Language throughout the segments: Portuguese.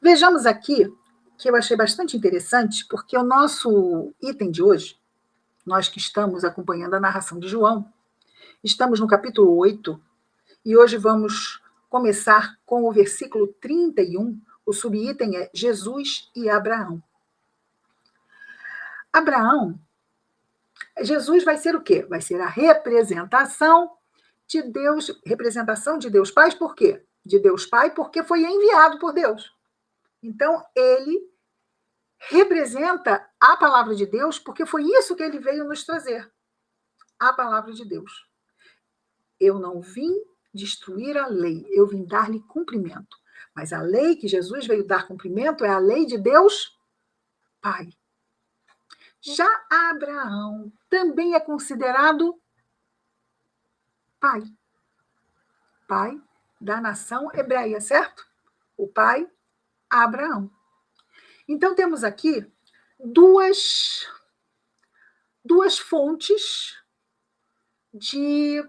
Vejamos aqui, que eu achei bastante interessante, porque o nosso item de hoje, nós que estamos acompanhando a narração de João, estamos no capítulo 8, e hoje vamos começar com o versículo 31. O subitem é Jesus e Abraão. Jesus vai ser o quê? Vai ser a representação de Deus Pai, por quê? De Deus Pai, porque foi enviado por Deus. Então, ele representa a palavra de Deus, porque foi isso que ele veio nos trazer, a palavra de Deus. Eu não vim destruir a lei, eu vim dar-lhe cumprimento. Mas a lei que Jesus veio dar cumprimento é a lei de Deus Pai. Já Abraão também é considerado pai. Pai da nação hebreia, certo? O pai, Abraão. Então, temos aqui duas fontes de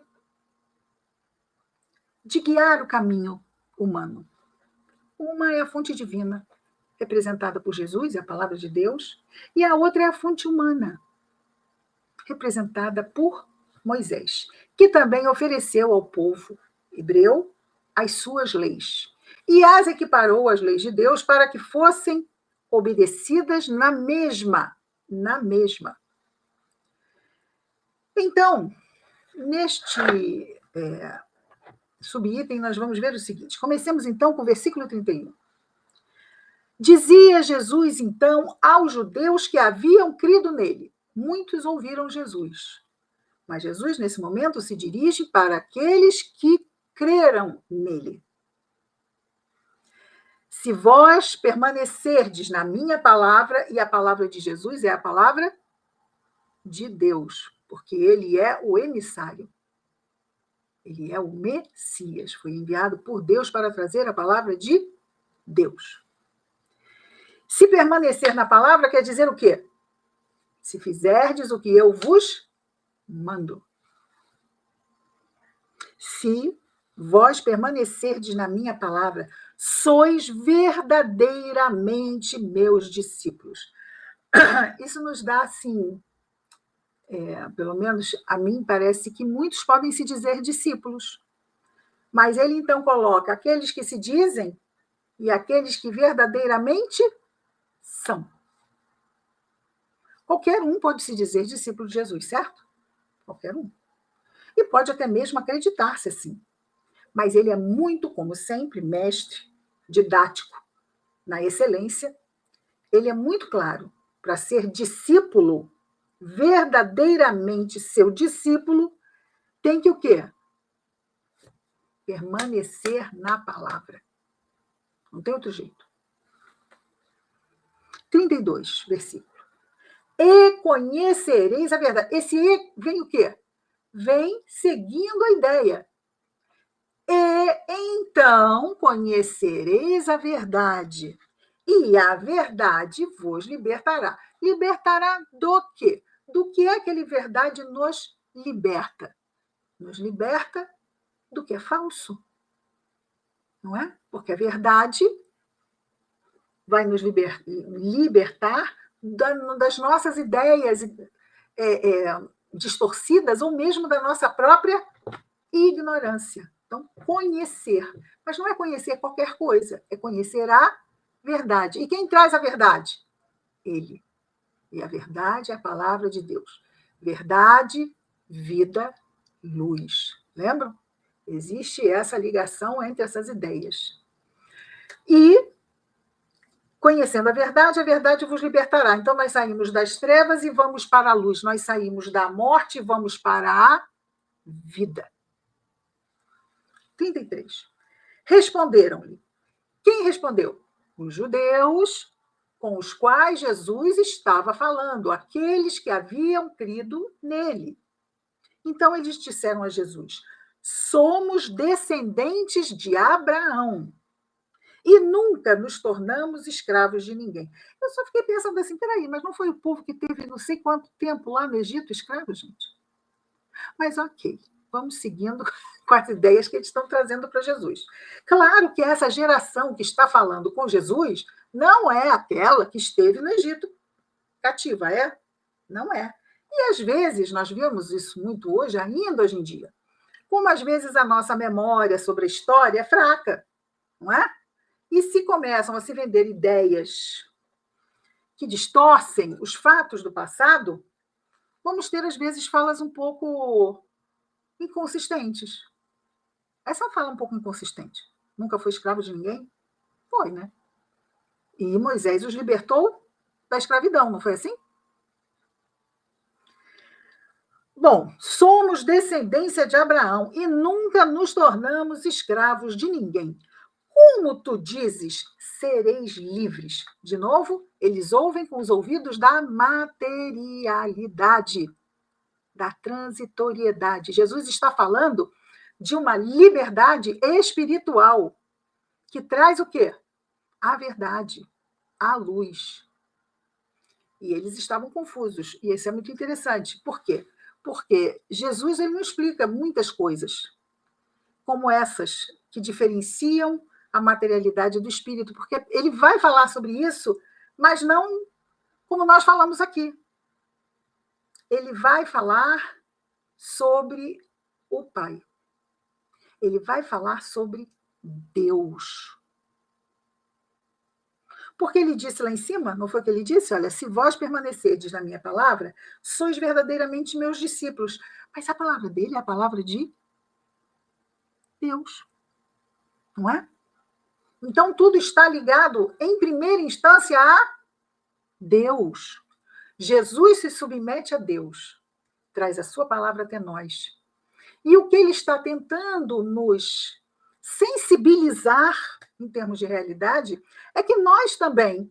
guiar o caminho humano. Uma é a fonte divina, representada por Jesus, a palavra de Deus, e a outra é a fonte humana, representada por Moisés, que também ofereceu ao povo hebreu as suas leis, e as equiparou às leis de Deus para que fossem obedecidas na mesma. Então, neste subitem, nós vamos ver o seguinte. Comecemos, então, com o versículo 31. Dizia Jesus, então, aos judeus que haviam crido nele. Muitos ouviram Jesus. Mas Jesus, nesse momento, se dirige para aqueles que creram nele. Se vós permanecerdes na minha palavra, e a palavra de Jesus é a palavra de Deus, porque ele é o emissário. Ele é o Messias, foi enviado por Deus para trazer a palavra de Deus. Se permanecer na palavra quer dizer o quê? Se fizerdes o que eu vos mando. Se vós permanecerdes na minha palavra, sois verdadeiramente meus discípulos. Isso nos dá, assim, pelo menos a mim parece que muitos podem se dizer discípulos. Mas ele então coloca aqueles que se dizem e aqueles que verdadeiramente são. Qualquer um pode se dizer discípulo de Jesus, certo? Qualquer um. E pode até mesmo acreditar-se assim. Mas ele é muito, como sempre, mestre, didático, na excelência. Ele é muito claro. Para ser discípulo, verdadeiramente seu discípulo, tem que o quê? Permanecer na palavra. Não tem outro jeito. 32, versículo. E conhecereis a verdade. Esse e vem o quê? Vem seguindo a ideia. E então conhecereis a verdade. E a verdade vos libertará. Libertará do quê? Do que é que a verdade nos liberta? Nos liberta do que é falso. Não é? Porque a verdade vai nos libertar das nossas ideias distorcidas ou mesmo da nossa própria ignorância. Então, conhecer. Mas não é conhecer qualquer coisa, é conhecer a verdade. E quem traz a verdade? Ele. E a verdade é a palavra de Deus. Verdade, vida, luz. Lembram? Existe essa ligação entre essas ideias. E conhecendo a verdade vos libertará. Então, nós saímos das trevas e vamos para a luz. Nós saímos da morte e vamos para a vida. 33. Responderam-lhe. Quem respondeu? Os judeus com os quais Jesus estava falando, aqueles que haviam crido nele. Então, eles disseram a Jesus: somos descendentes de Abraão. E nunca nos tornamos escravos de ninguém. Eu só fiquei pensando assim, peraí, mas não foi o povo que teve não sei quanto tempo lá no Egito escravo, gente? Mas ok. vamos seguindo com as ideias que eles estão trazendo para Jesus. Claro que essa geração que está falando com Jesus não é aquela que esteve no Egito cativa, é? Não é. E às vezes, nós vemos isso muito hoje, ainda hoje em dia, como às vezes a nossa memória sobre a história é fraca, não é? E se começam a se vender ideias que distorcem os fatos do passado, vamos ter, às vezes, falas um pouco inconsistentes. Essa fala um pouco inconsistente. Nunca foi escravo de ninguém? Foi, né? E Moisés os libertou da escravidão, não foi assim? Bom, somos descendência de Abraão e nunca nos tornamos escravos de ninguém. Como tu dizes, sereis livres. De novo, eles ouvem com os ouvidos da materialidade, da transitoriedade. Jesus está falando de uma liberdade espiritual que traz o quê? A verdade, a luz. E eles estavam confusos. E isso é muito interessante. Por quê? Porque Jesus ele não explica muitas coisas, como essas, que diferenciam a materialidade do espírito, porque ele vai falar sobre isso, mas não como nós falamos aqui. Ele vai falar sobre o Pai. Ele vai falar sobre Deus. Porque ele disse lá em cima, não foi o que ele disse? Olha, se vós permanecerdes na minha palavra, sois verdadeiramente meus discípulos. Mas a palavra dele é a palavra de Deus, não é? Então, tudo está ligado, em primeira instância, a Deus. Jesus se submete a Deus, traz a sua palavra até nós. E o que ele está tentando nos sensibilizar, em termos de realidade, é que nós também,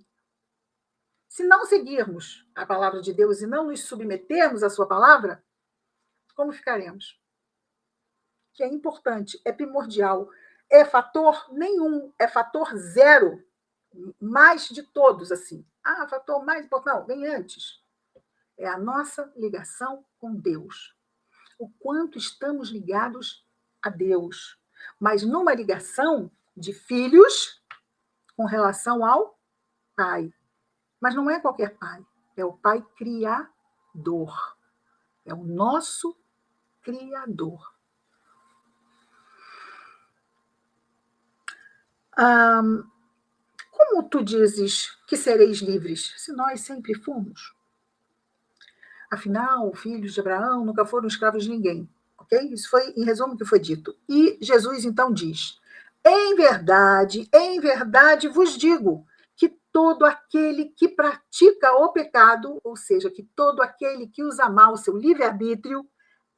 se não seguirmos a palavra de Deus e não nos submetermos à sua palavra, como ficaremos? Que é importante, é primordial, é fator nenhum, é fator zero, mais de todos, assim. Ah, fator mais importante, não, vem antes. É a nossa ligação com Deus. O quanto estamos ligados a Deus. Mas numa ligação de filhos com relação ao Pai. Mas não é qualquer Pai, é o Pai Criador. É o nosso Criador. Como tu dizes que sereis livres, se nós sempre fomos? Afinal, filhos de Abraão nunca foram escravos de ninguém. Ok? Isso foi, em resumo, o que foi dito. E Jesus então diz: em verdade vos digo que todo aquele que pratica o pecado, ou seja, que todo aquele que usa mal o seu livre-arbítrio,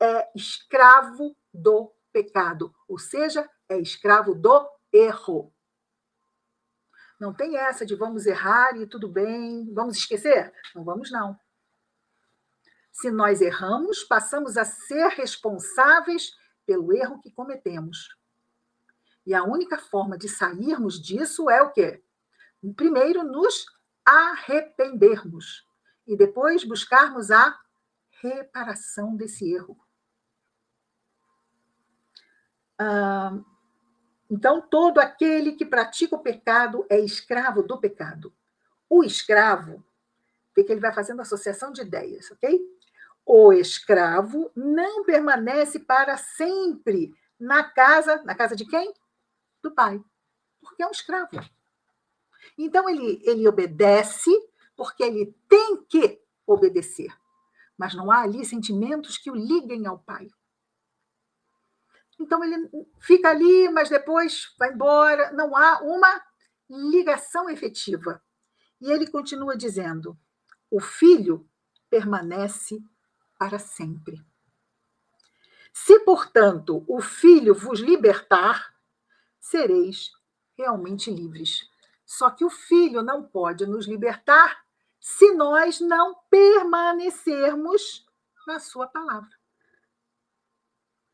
é escravo do pecado, ou seja, é escravo do erro. Não tem essa de vamos errar e tudo bem, vamos esquecer? Não vamos, não. Se nós erramos, passamos a ser responsáveis pelo erro que cometemos. E a única forma de sairmos disso é o quê? Primeiro, nos arrependermos e depois buscarmos a reparação desse erro. Então, todo aquele que pratica o pecado é escravo do pecado. O escravo, vê que ele vai fazendo associação de ideias, ok? O escravo não permanece para sempre na casa de quem? Do pai, porque é um escravo. Então, ele obedece porque ele tem que obedecer, mas não há ali sentimentos que o liguem ao pai. Então, ele fica ali, mas depois vai embora, não há uma ligação efetiva. E ele continua dizendo: o filho permanece para sempre. Se, portanto, o Filho vos libertar, sereis realmente livres. Só que o Filho não pode nos libertar se nós não permanecermos na sua palavra.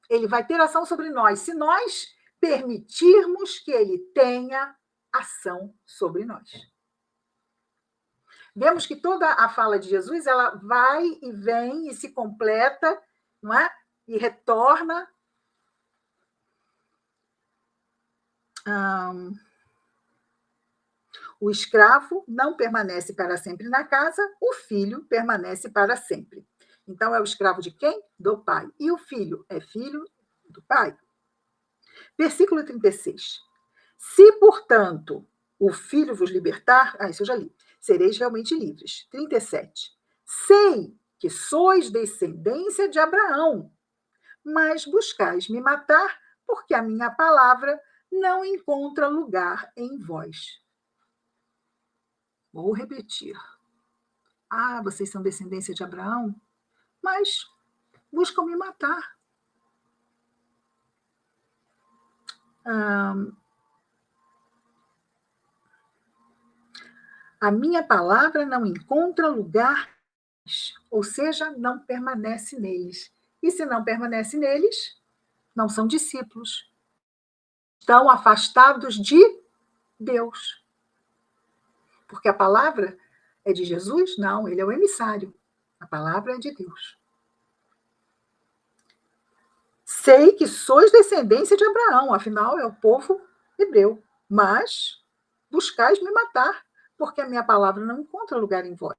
Ele vai ter ação sobre nós se nós permitirmos que ele tenha ação sobre nós. Vemos que toda a fala de Jesus, ela vai e vem e se completa, não é? E retorna O escravo não permanece para sempre na casa, o filho permanece para sempre. Então, é o escravo de quem? Do pai. E o filho é filho do pai. Versículo 36. Se, portanto, o filho vos libertar, isso eu já li, sereis realmente livres. 37. Sei que sois descendência de Abraão, mas buscais me matar, porque a minha palavra não encontra lugar em vós. Vou repetir. Vocês são descendência de Abraão, mas buscam me matar. A minha palavra não encontra lugar, ou seja, não permanece neles. E se não permanece neles, não são discípulos. Estão afastados de Deus. Porque a palavra é de Jesus? Não, ele é o emissário. A palavra é de Deus. Sei que sois descendência de Abraão, afinal é o povo hebreu, mas buscais me matar, porque a minha palavra não encontra lugar em vós.